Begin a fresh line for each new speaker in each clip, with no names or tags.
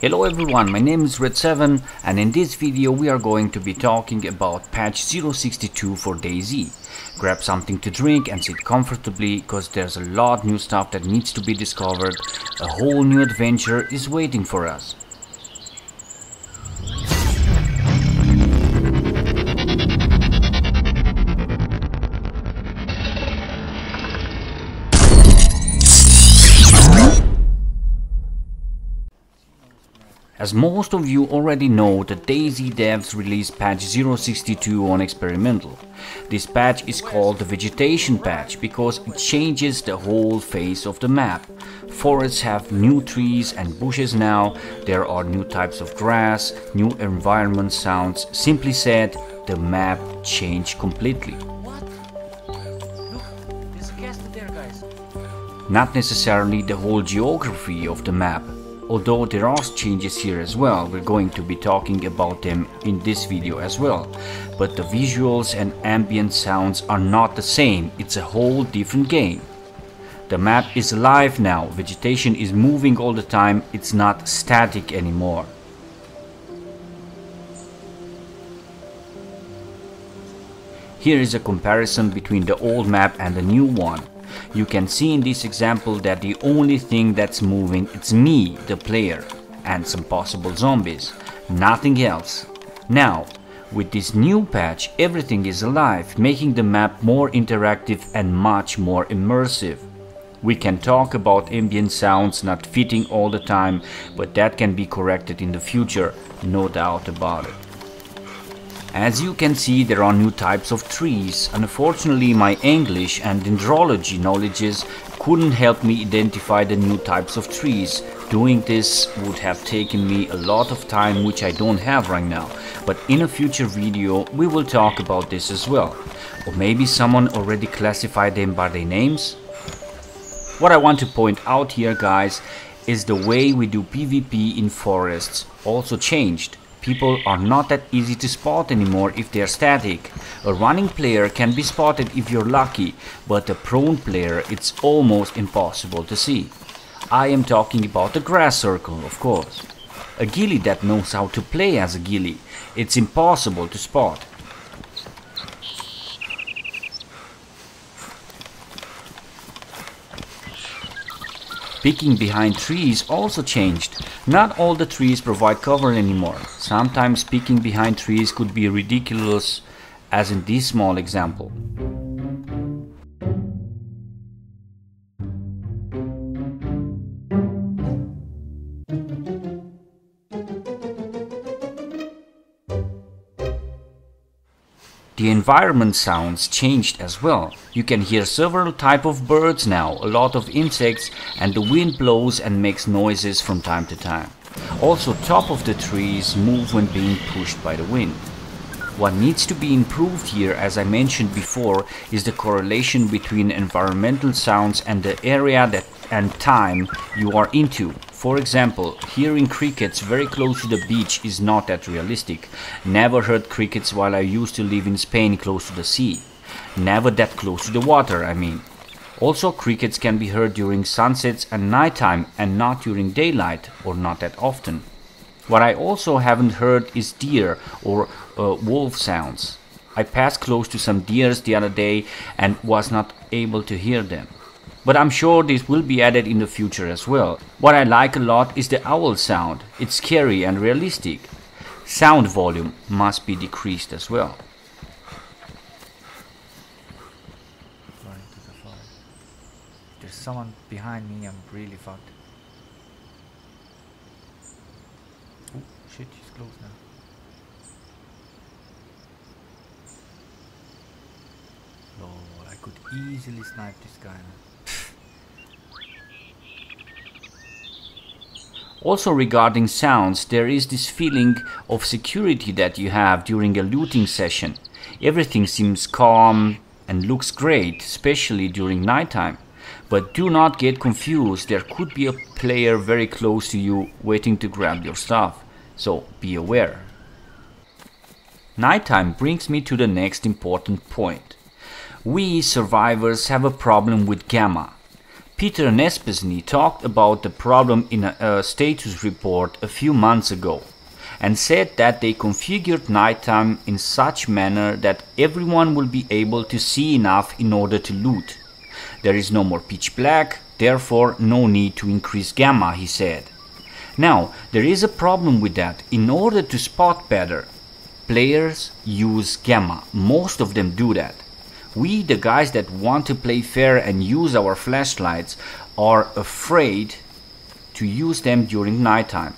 Hello everyone, my name is Redseven and in this video we are going to be talking about patch 062 for DayZ. Grab something to drink and sit comfortably because there's a lot new stuff that needs to be discovered. A whole new adventure is waiting for us. As most of you already know, the DayZ devs released patch 062 on experimental. This patch is called the vegetation patch because it changes the whole face of the map. Forests have new trees and bushes now, there are new types of grass, new environment sounds. Simply said, the map changed completely.
Look, there's a castle there, guys.
Not necessarily the whole geography of the map. Although there are changes here as well, we're going to be talking about them in this video as well. But the visuals and ambient sounds are not the same, it's a whole different game. The map is alive now, vegetation is moving all the time, it's not static anymore. Here is a comparison between the old map and the new one. You can see in this example that the only thing that's moving is me, the player, and some possible zombies. Nothing else. Now, with this new patch, everything is alive, making the map more interactive and much more immersive. We can talk about ambient sounds not fitting all the time, but that can be corrected in the future, no doubt about it. As you can see, there are new types of trees. Unfortunately, my English and dendrology knowledges couldn't help me identify the new types of trees. Doing this would have taken me a lot of time, which I don't have right now. But in a future video, we will talk about this as well. Or maybe someone already classified them by their names? What I want to point out here, guys, is the way we do PvP in forests also changed. People are not that easy to spot anymore if they're static. A running player can be spotted if you're lucky, but a prone player it's almost impossible to see. I am talking about the grass circle, of course. A Ghillie that knows how to play as a Ghillie, it's impossible to spot. Picking behind trees also changed. Not all the trees provide cover anymore. Sometimes picking behind trees could be ridiculous, as in this small example. The environment sounds changed as well. You can hear several types of birds now, a lot of insects, and the wind blows and makes noises from time to time. Also, top of the trees move when being pushed by the wind. What needs to be improved here, as I mentioned before, is the correlation between environmental sounds and the area and time you are into. For example, hearing crickets very close to the beach is not that realistic. Never heard crickets while I used to live in Spain close to the sea. Never that close to the water, I mean. Also, crickets can be heard during sunsets and nighttime and not during daylight, or not that often. What I also haven't heard is deer or wolf sounds. I passed close to some deers the other day and was not able to hear them. But I'm sure this will be added in the future as well. What I like a lot is the owl sound. It's scary and realistic. Sound volume must be decreased as well.
Running to the fire. There's someone behind me, I'm really fucked. Oh shit, she's close now. Lol, I could easily snipe this guy now.
Also regarding sounds, there is this feeling of security that you have during a looting session. Everything seems calm and looks great, especially during nighttime. But do not get confused, there could be a player very close to you waiting to grab your stuff, so be aware. Nighttime brings me to the next important point. We survivors have a problem with gamma. Peter Nespesny talked about the problem in a status report a few months ago and said that they configured nighttime in such manner that everyone will be able to see enough in order to loot. There is no more pitch black, therefore no need to increase gamma, he said. Now, there is a problem with that. In order to spot better, players use gamma. Most of them do that. We, the guys that want to play fair and use our flashlights, are afraid to use them during nighttime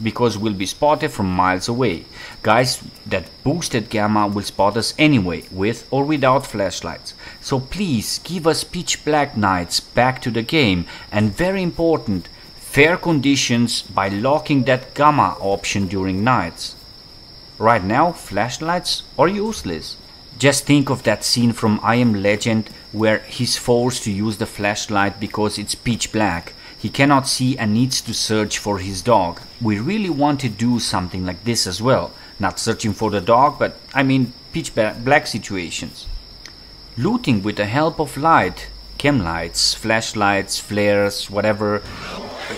because we'll be spotted from miles away. Guys that boosted gamma will spot us anyway, with or without flashlights. So please give us pitch black nights back to the game, and very important, fair conditions by locking that gamma option during nights. Right now, flashlights are useless. Just think of that scene from I Am Legend where he's forced to use the flashlight because it's pitch black. He cannot see and needs to search for his dog. We really want to do something like this as well. Not searching for the dog, but I mean pitch black situations. Looting with the help of light, chem lights, flashlights, flares, whatever.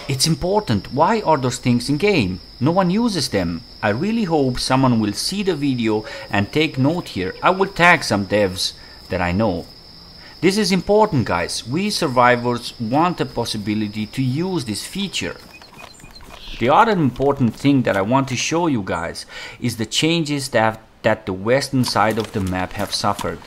It's important. Why are those things in game? No one uses them. I really hope someone will see the video and take note here. I will tag some devs that I know. This is important, guys. We survivors want the possibility to use this feature. The other important thing that I want to show you guys is the changes that the western side of the map have suffered.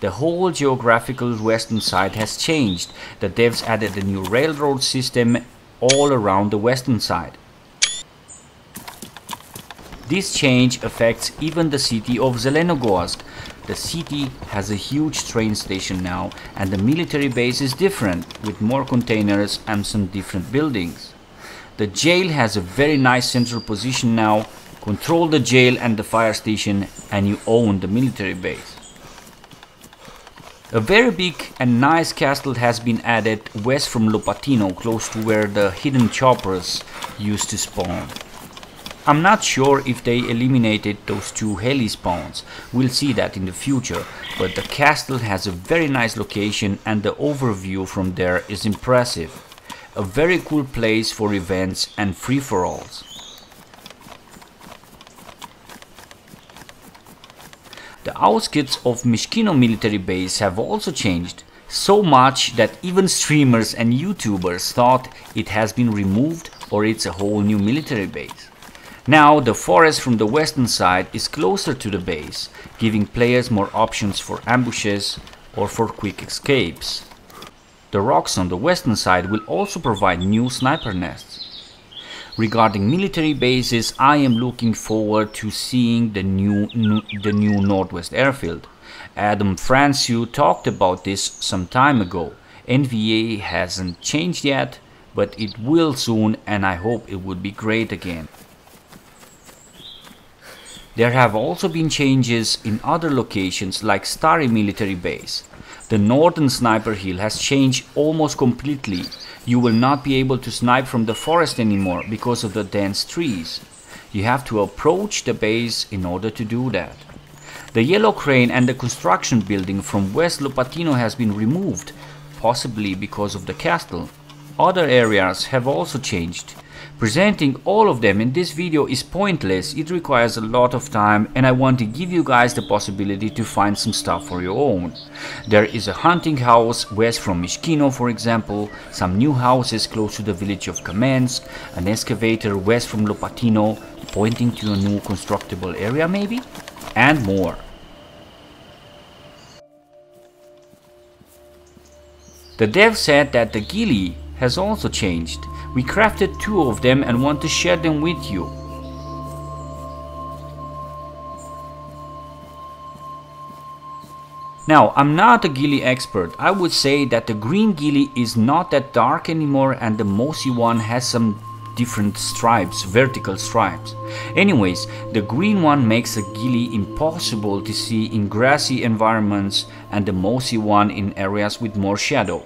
The whole geographical western side has changed. The devs added a new railroad system all around the western side. This change affects even the city of Zelenogorsk. The city has a huge train station now, and the military base is different, with more containers and some different buildings. The jail has a very nice central position now. Control the jail and the fire station and you own the military base. A very big and nice castle has been added west from Lopatino, close to where the hidden choppers used to spawn. I'm not sure if they eliminated those two heli spawns. We'll see that in the future, but the castle has a very nice location and the overview from there is impressive. A very cool place for events and free-for-alls. The outskirts of Mishkino military base have also changed, so much that even streamers and YouTubers thought it has been removed or it's a whole new military base. Now the forest from the western side is closer to the base, giving players more options for ambushes or for quick escapes. The rocks on the western side will also provide new sniper nests. Regarding military bases, I am looking forward to seeing the new Northwest airfield. Adam Franciu talked about this some time ago. NVIDIA hasn't changed yet, but it will soon, and I hope it will be great again. There have also been changes in other locations like Stary military base. The northern sniper hill has changed almost completely. You will not be able to snipe from the forest anymore because of the dense trees. You have to approach the base in order to do that. The yellow crane and the construction building from West Lopatino has been removed, possibly because of the castle. Other areas have also changed. Presenting all of them in this video is pointless. It requires a lot of time and I want to give you guys the possibility to find some stuff for your own. There is a hunting house west from Mishkino, for example, some new houses close to the village of Kamensk, an excavator west from Lopatino pointing to a new constructible area maybe, and more. The dev said that the Ghillie has also changed. We crafted 2 of them and want to share them with you. Now, I'm not a Ghillie expert. I would say that the green Ghillie is not that dark anymore and the mossy one has some different stripes, vertical stripes. Anyways, the green one makes a Ghillie impossible to see in grassy environments and the mossy one in areas with more shadow.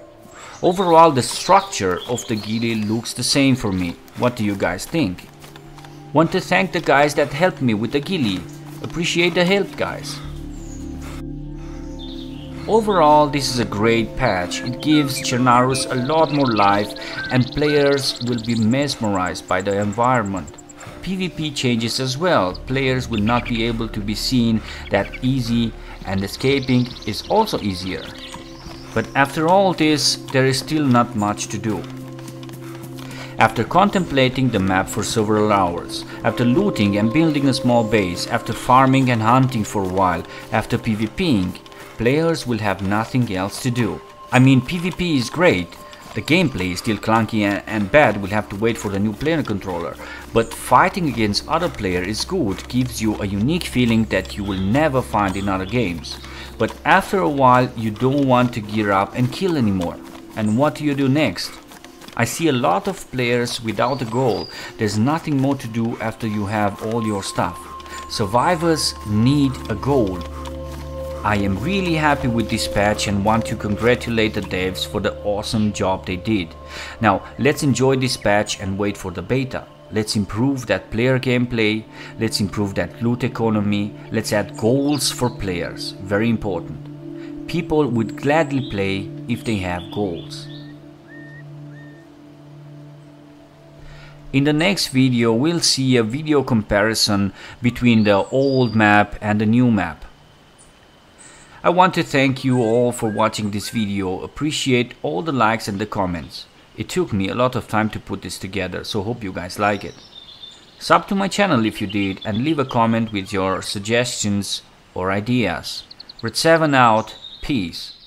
Overall, the structure of the Ghillie looks the same for me. What do you guys think? Want to thank the guys that helped me with the Ghillie. Appreciate the help, guys. Overall, this is a great patch. It gives Chernarus a lot more life and players will be mesmerized by the environment. PvP changes as well. Players will not be able to be seen that easy and escaping is also easier. But after all this, there is still not much to do. After contemplating the map for several hours, after looting and building a small base, after farming and hunting for a while, after PvPing, players will have nothing else to do. I mean, PvP is great. The gameplay is still clunky and bad, we'll have to wait for the new player controller. But fighting against other players is good, gives you a unique feeling that you will never find in other games. But after a while you don't want to gear up and kill anymore. And what do you do next? I see a lot of players without a goal. There's nothing more to do after you have all your stuff. Survivors need a goal. I am really happy with this patch and want to congratulate the devs for the awesome job they did. Now let's enjoy this patch and wait for the beta. Let's improve that player gameplay, let's improve that loot economy, let's add goals for players, very important. People would gladly play if they have goals. In the next video we'll see a video comparison between the old map and the new map. I want to thank you all for watching this video, appreciate all the likes and the comments. It took me a lot of time to put this together, so hope you guys like it. Sub to my channel if you did and leave a comment with your suggestions or ideas. Redseven out, peace.